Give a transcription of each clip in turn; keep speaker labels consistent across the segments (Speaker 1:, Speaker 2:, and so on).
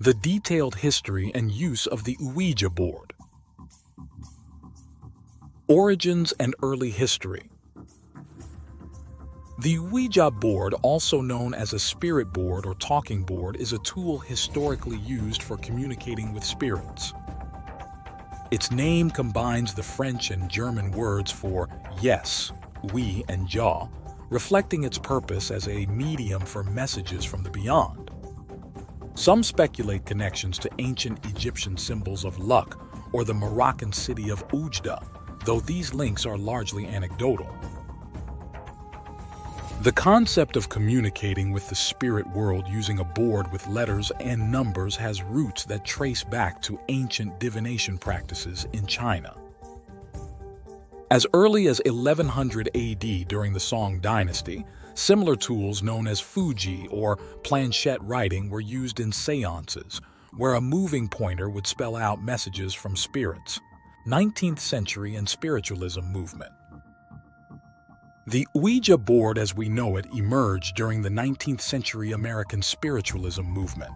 Speaker 1: The detailed history and use of the Ouija board. Origins and early history. The Ouija board, also known as a spirit board or talking board, is a tool historically used for communicating with spirits. Its name combines the French and German words for yes, oui, and ja, reflecting its purpose as a medium for messages from the beyond. Some speculate connections to ancient Egyptian symbols of luck or the Moroccan city of Oujda, though these links are largely anecdotal. The concept of communicating with the spirit world using a board with letters and numbers has roots that trace back to ancient divination practices in China. As early as 1100 AD during the Song dynasty, similar tools known as Fuji or planchette writing were used in seances, where a moving pointer would spell out messages from spirits. 19th century and Spiritualism movement. The Ouija board as we know it emerged during the 19th century American Spiritualism movement.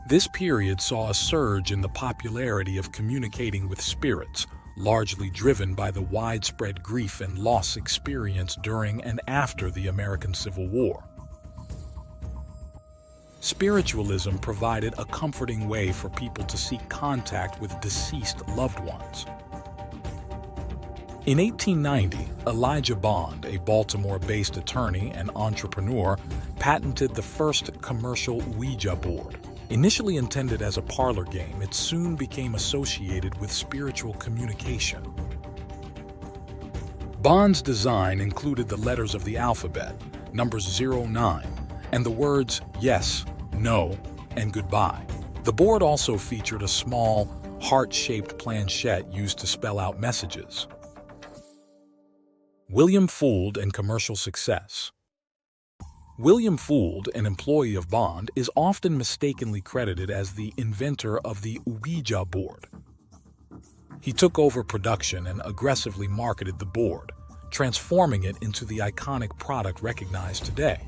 Speaker 1: This period saw a surge in the popularity of communicating with spirits, largely driven by the widespread grief and loss experienced during and after the American Civil War. Spiritualism provided a comforting way for people to seek contact with deceased loved ones. In 1890, Elijah Bond, a Baltimore-based attorney and entrepreneur, patented the first commercial Ouija board. Initially intended as a parlor game, it soon became associated with spiritual communication. Bond's design included the letters of the alphabet, numbers 09, and the words yes, no, and goodbye. The board also featured a small, heart-shaped planchette used to spell out messages. William Fuld and commercial success. William Fuld, an employee of Bond, is often mistakenly credited as the inventor of the Ouija board. He took over production and aggressively marketed the board, transforming it into the iconic product recognized today.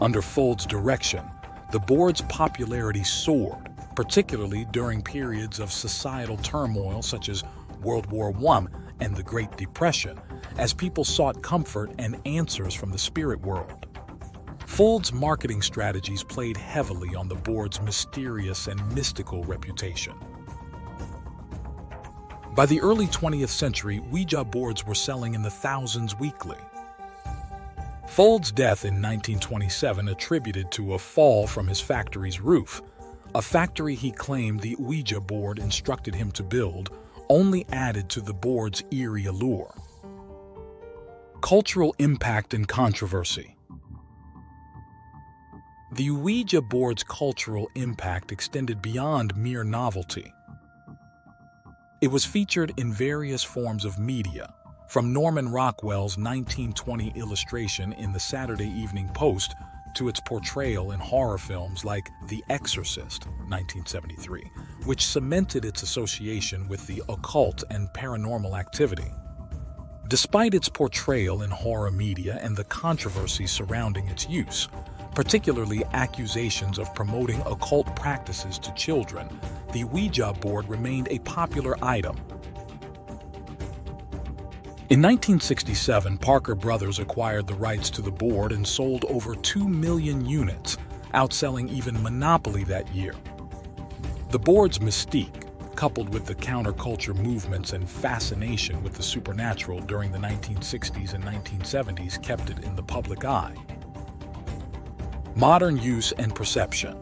Speaker 1: Under Fuld's direction, the board's popularity soared, particularly during periods of societal turmoil such as World War I and the Great Depression, as people sought comfort and answers from the spirit world. Fuld's marketing strategies played heavily on the board's mysterious and mystical reputation. By the early 20th century, Ouija boards were selling in the thousands weekly. Fuld's death in 1927 attributed to a fall from his factory's roof, a factory he claimed the Ouija board instructed him to build, only added to the board's eerie allure. Cultural impact and controversy. The Ouija board's cultural impact extended beyond mere novelty. It was featured in various forms of media, from Norman Rockwell's 1920 illustration in the Saturday Evening Post to its portrayal in horror films like The Exorcist, 1973, which cemented its association with the occult and paranormal activity. Despite its portrayal in horror media and the controversies surrounding its use, particularly accusations of promoting occult practices to children, the Ouija board remained a popular item. In 1967, Parker Brothers acquired the rights to the board and sold over 2 million units, outselling even Monopoly that year. The board's mystique, coupled with the counterculture movements and fascination with the supernatural during the 1960s and 1970s, kept it in the public eye. Modern use and perception.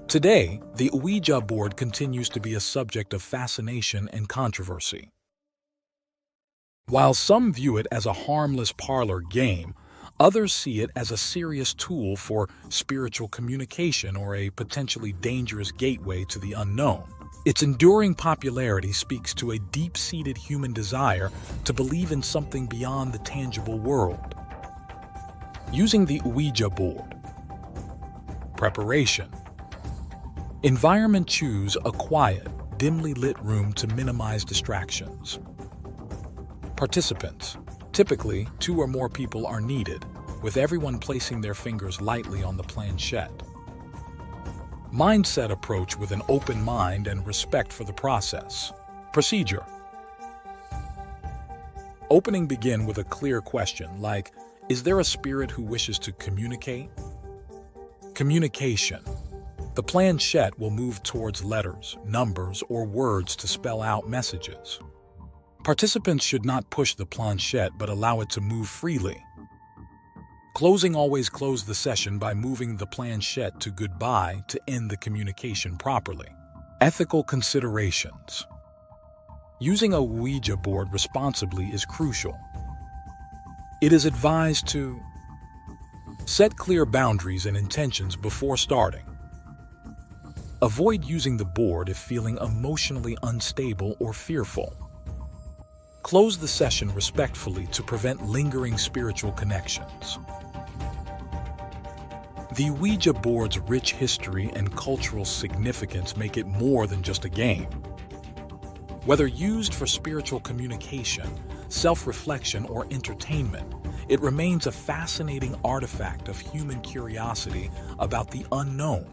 Speaker 1: Today, the Ouija board continues to be a subject of fascination and controversy. While some view it as a harmless parlor game, others see it as a serious tool for spiritual communication or a potentially dangerous gateway to the unknown. Its enduring popularity speaks to a deep-seated human desire to believe in something beyond the tangible world. Using the Ouija board. Preparation. Environment: choose a quiet, dimly lit room to minimize distractions. Participants. Typically, 2 or more people are needed, with everyone placing their fingers lightly on the planchette. Mindset approach with an open mind and respect for the process. Procedure. Opening begin with a clear question like, is there a spirit who wishes to communicate? Communication. The planchette will move towards letters, numbers, or words to spell out messages. Participants should not push the planchette but allow it to move freely. Closing. Always close the session by moving the planchette to goodbye to end the communication properly. Ethical considerations. Using a Ouija board responsibly is crucial. It is advised to set clear boundaries and intentions before starting. Avoid using the board if feeling emotionally unstable or fearful. Close the session respectfully to prevent lingering spiritual connections. The Ouija board's rich history and cultural significance make it more than just a game. Whether used for spiritual communication, self-reflection, or entertainment, it remains a fascinating artifact of human curiosity about the unknown